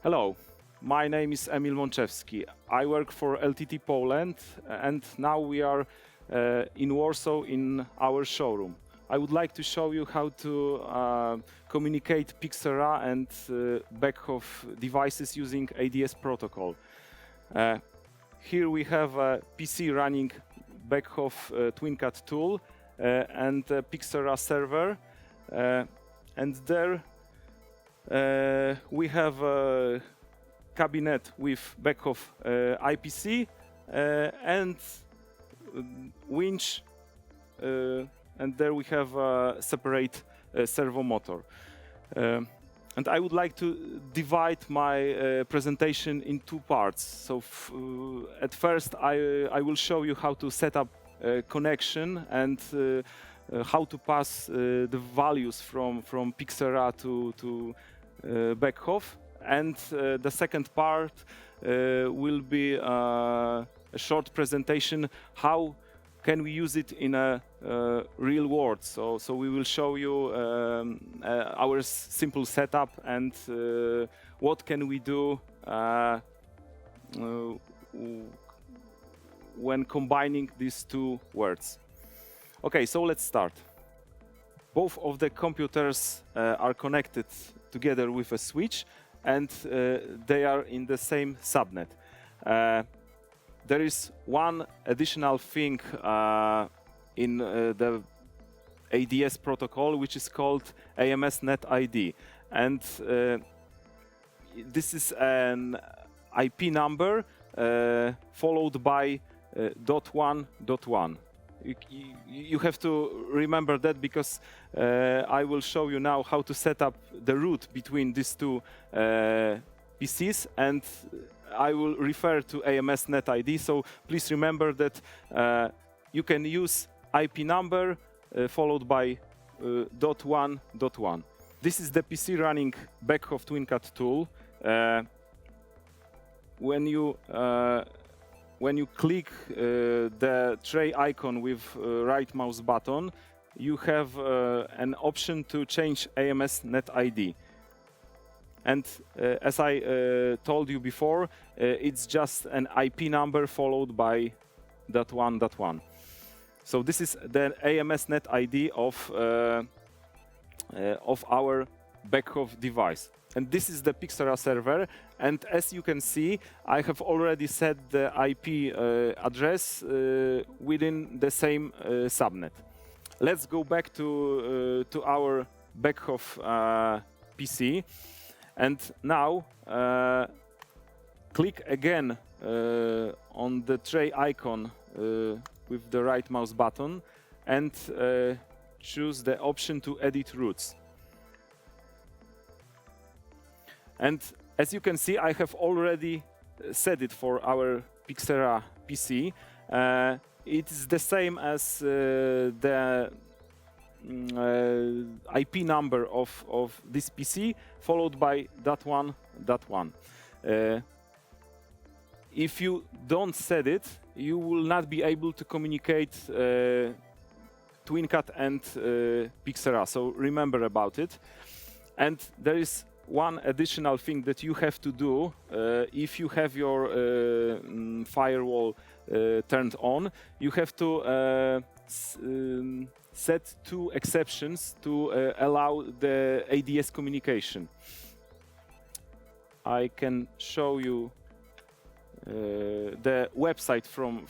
Hello, my name is Emil Mączewski. I work for LTT Poland and now we are in Warsaw in our showroom. I would like to show you how to communicate Pixera and Beckhoff devices using ADS protocol. Here we have a PC running Beckhoff TwinCAT tool and a Pixera server, and there we have a cabinet with Beckhoff IPC and winch, and there we have a separate servo motor. And I would like to divide my presentation in two parts. So at first I will show you how to set up a connection and how to pass the values from Pixera to Beckhoff. And the second part will be a short presentation how can we use it in a real world. So we will show you our simple setup and what can we do when combining these two words. Okay, so let's start. Both of the computers are connected together with a switch, and they are in the same subnet. There is one additional thing in the ADS protocol, which is called AMS net ID, and this is an IP number followed by .1.1. You have to remember that because I will show you now how to set up the route between these two PCs, and I will refer to AMS net ID. So please remember that you can use IP number followed by .1.1. This is the PC running Beckhoff TwinCAT tool. When you click the tray icon with right mouse button, you have an option to change AMS net ID. And as I told you before, it's just an IP number followed by .1.1. So this is the AMS net ID of our Beckhoff device. And this is the Pixera server, and as you can see, I have already set the IP address within the same subnet. Let's go back to our Beckhoff PC, and now click again on the tray icon with the right mouse button and choose the option to edit routes. And as you can see, I have already set it for our Pixera PC. It is the same as the IP number of this PC, followed by .1.1. If you don't set it, you will not be able to communicate TwinCAT and Pixera, so remember about it. And there is one additional thing that you have to do if you have your firewall turned on. You have to set two exceptions to allow the ADS communication. I can show you the website from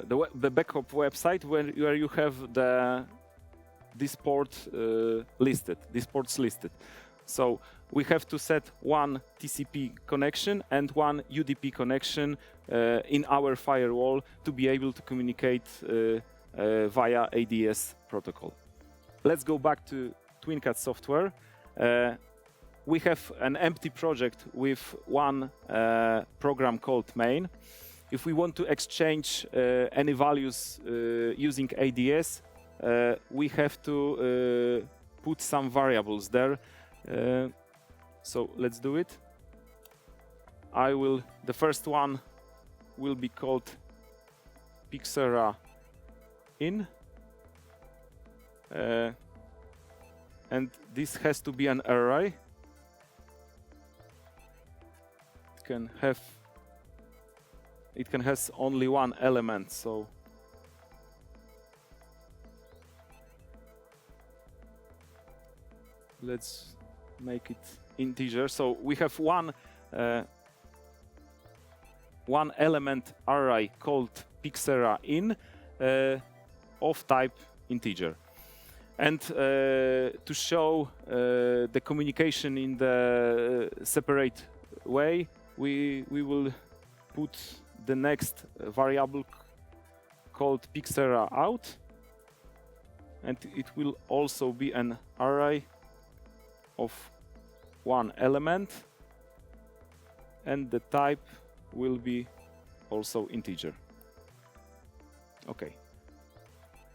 the Beckhoff website where you have this port these ports listed. So we have to set one TCP connection and one UDP connection in our firewall to be able to communicate via ADS protocol. Let's go back to TwinCAT software. We have an empty project with one program called main. If we want to exchange any values using ADS, we have to put some variables there. So let's do it. The first one will be called Pixera in, and this has to be an array. has only one element, so let's make it integer. So we have one element array called Pixera in of type integer. And to show the communication in the separate way, we will put the next variable called Pixera out, and it will also be an array of one element, and the type will be also integer. Okay,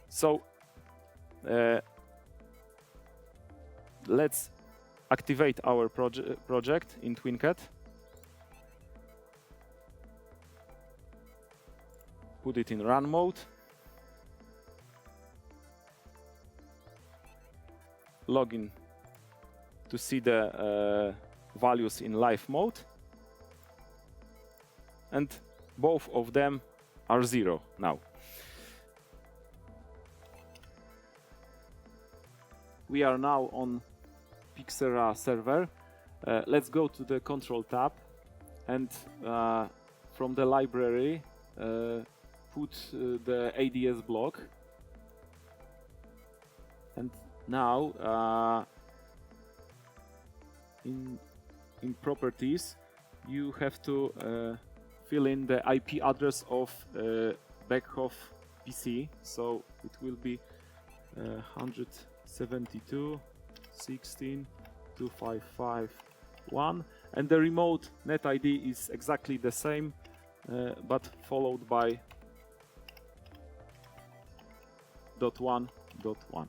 so let's activate our project in TwinCAT. Put it in run mode. Log in to see the values in live mode. And both of them are 0 now. We are now on Pixera server. Let's go to the control tab and from the library put the ADS block. And now in properties you have to fill in the IP address of Beckhoff PC. So it will be 172.16.255.1, and the remote net ID is exactly the same, but followed by .1.1.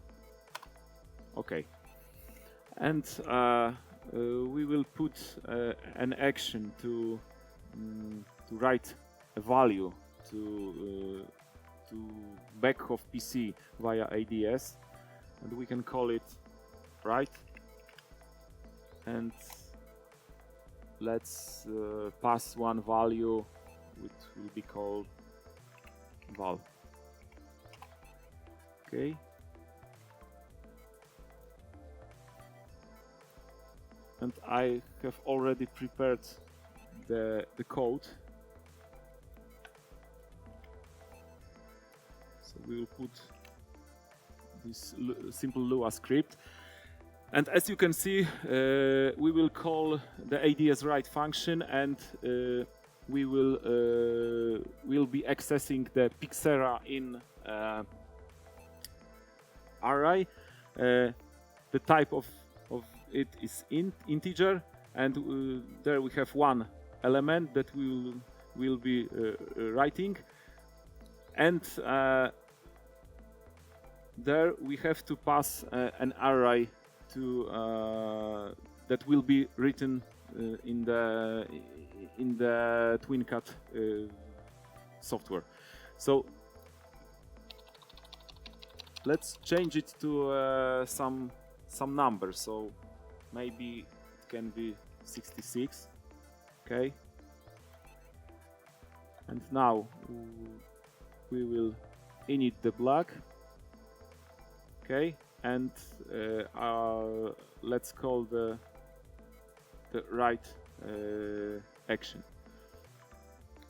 Okay, and we will put an action to write a value to Beckhoff PC via ADS, and we can call it write, and let's pass one value which will be called val. Okay, and I have already prepared the code. So we will put this simple Lua script, and as you can see, we will call the ADS write function, and we will be accessing the Pixera in array. The type of it is integer, and there we have one element that we will be writing, and there we have to pass an array to that will be written in the TwinCAT software. So let's change it to some number. So maybe it can be 66. Okay, and now we will init the block. Okay, and let's call the write action.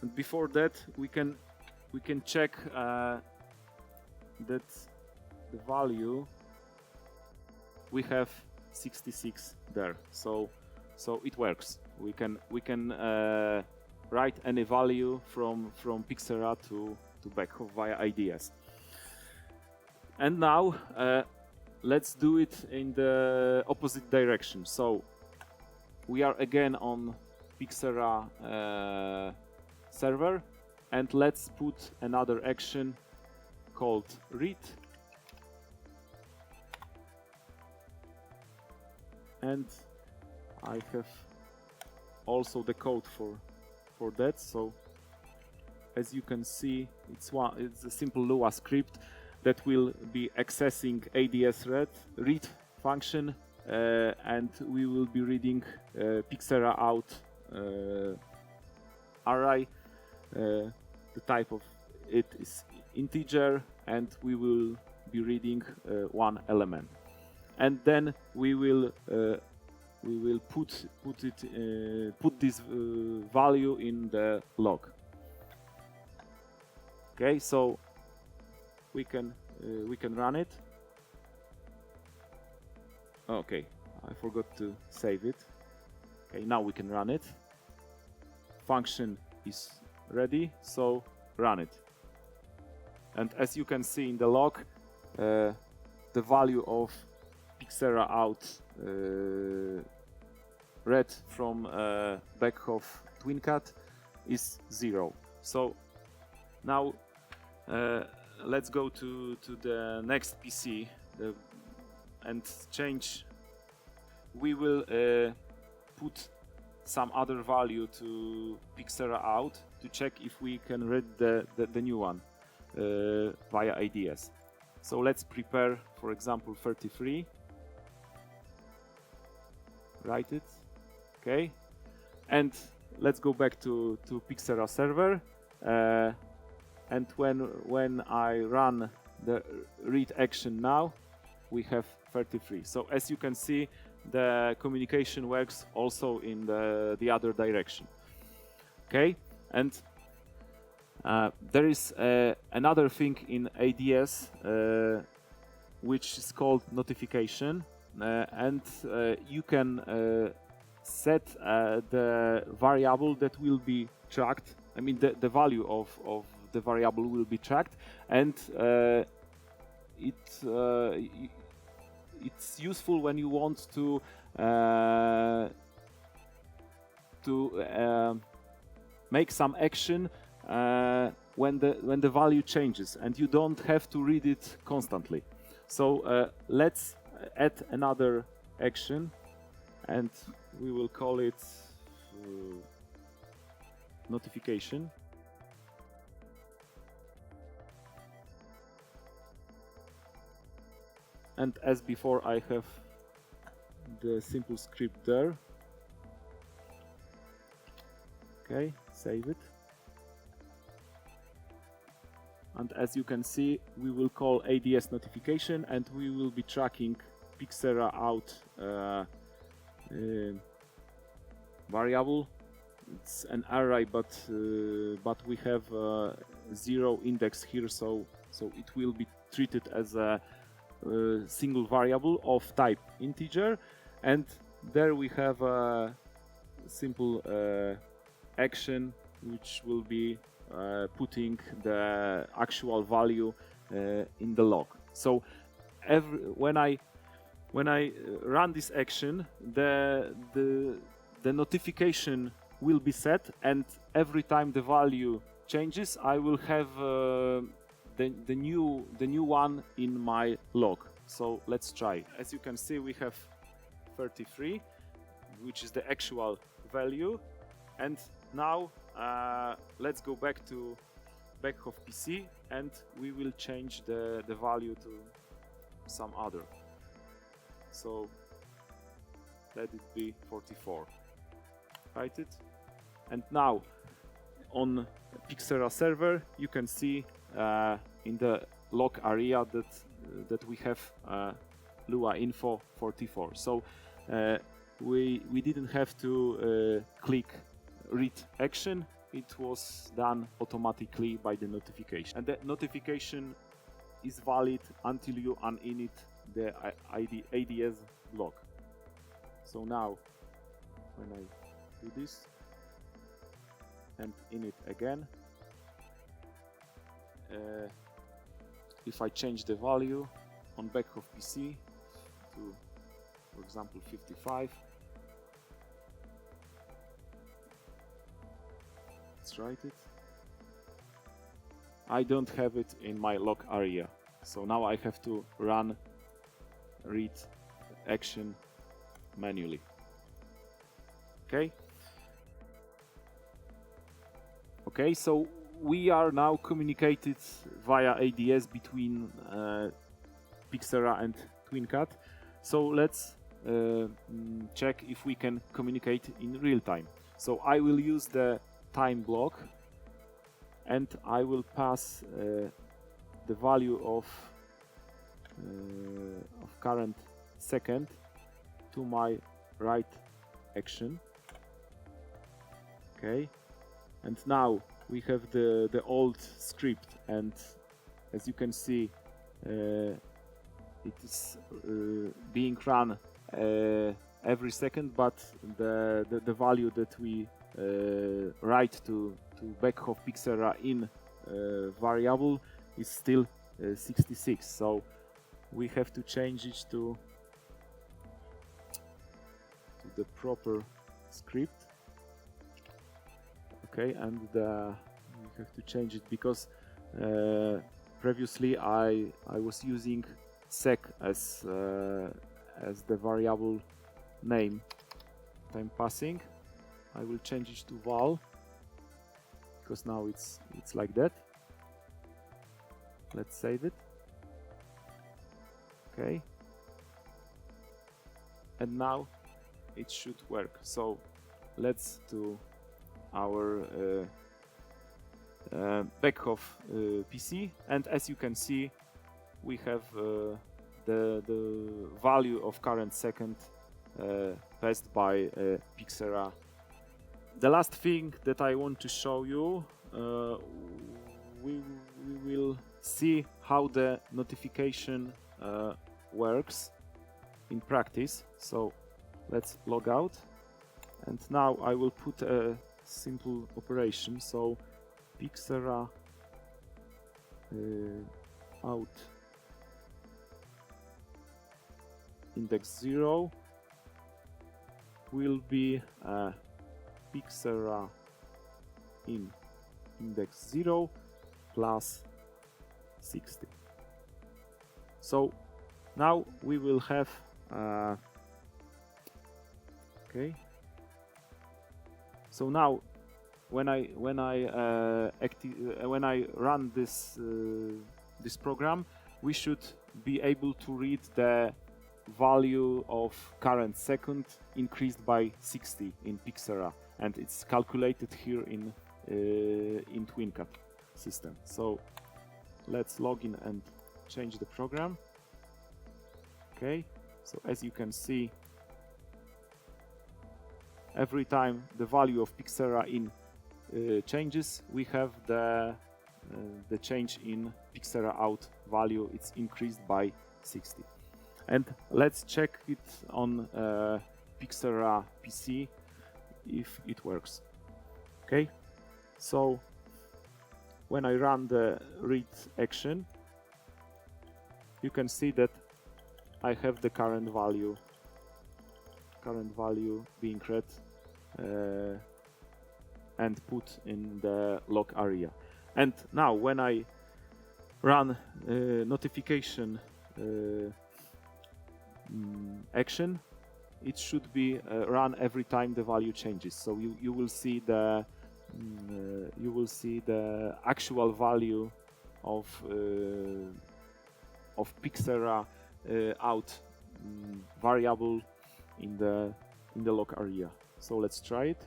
And before that, we can check that the value we have 66 there. So it works. We can write any value from Pixera to Beckhoff via ADS. And now let's do it in the opposite direction. So we are again on Pixera server, and let's put another action called read. And I have also the code for that. So as you can see, it's a simple Lua script that will be accessing ADS read function, and we will be reading Pixera out array. The type of it is integer, and we will be reading one element. And then we will put this value in the log. Okay, so we can run it. Okay, I forgot to save it. Okay, now we can run it. Function is ready, so run it. And as you can see in the log, the value of Pixera out read from Beckhoff TwinCat is 0. So now let's go to the next PC and change. We will put some other value to Pixera out to check if we can read the new one via ADS. So let's prepare, for example, 33. Write it. Okay. And let's go back to Pixera server. And when I run the read action now, we have 33. So as you can see, the communication works also in the other direction. Okay, and there is another thing in ADS which is called notification, and you can set the variable that will be tracked. I mean, the value of the variable will be tracked, and it's useful when you want to make some action when the value changes, and you don't have to read it constantly. So let's add another action, and we will call it notification. And as before, I have the simple script there. Okay, save it. And as you can see, we will call ADS notification, and we will be tracking Pixera out variable. It's an array, but we have 0 index here, so it will be treated as a single variable of type integer, and there we have a simple action which will be putting the actual value in the log. So when I run this action, the notification will be set, and every time the value changes, I will have the new one in my log. So let's try. As you can see, we have 33, which is the actual value. And now let's go back to Beckhoff PC, and we will change the value to some other. So let it be 44. Write it. And now on Pixera server, you can see in the log area that we have Lua info 44. So we didn't have to click read action. It was done automatically by the notification, and the notification is valid until you uninit the ADS log. So now when I do this and init again, if I change the value on Beckhoff PC to, for example, 55, let's write it. I don't have it in my log area, so now I have to run read action manually. Okay. Okay, so we are now communicated via ADS between Pixera and TwinCat. So let's check if we can communicate in real time. So I will use the time block, and I will pass the value of current second to my write action. Okay, and now we have the old script, and as you can see, it is being run every second, but the value that we write to Beckhoff Pixera in variable is still 66. So we have to change it to the proper script. Okay, and we have to change it because previously I was using sec as the variable name time passing. I will change it to val because now it's like that. Let's save it. Okay, and now it should work. So let's do our Beckhoff PC, and as you can see, we have the value of current second passed by Pixera. The last thing that I want to show you, we will see how the notification works in practice. So let's log out, and now I will put a simple operation. So Pixera out index 0 will be Pixera in index 0 plus 60. So now we will have okay. So now when I run this this program, we should be able to read the value of current second increased by 60 in Pixera, and it's calculated here in TwinCAT system. So let's log in and change the program. Okay, so as you can see, every time the value of Pixera in changes, we have the change in Pixera out value. It's increased by 60. And let's check it on Pixera PC if it works. Okay, so when I run the read action, you can see that I have the current value being read and put in the log area. And now when I run notification action, it should be run every time the value changes. So you will see the actual value of Pixera out variable in the log area. So let's try it.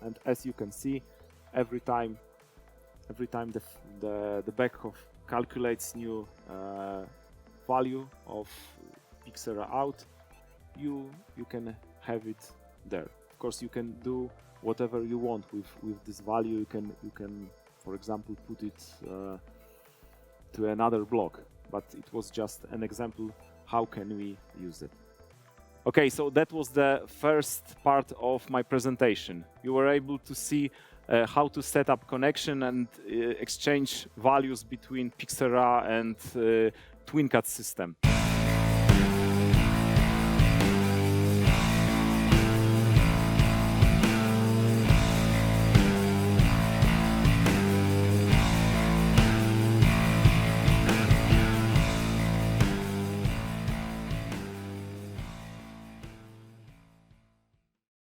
And as you can see, every time the Beckhoff calculates new value of Pixera out, you can have it there. Of course, you can do whatever you want with this value. You can, for example, put it to another block. But it was just an example. How can we use it? Okay, so that was the first part of my presentation. You were able to see how to set up connection and exchange values between Pixera and TwinCAT system.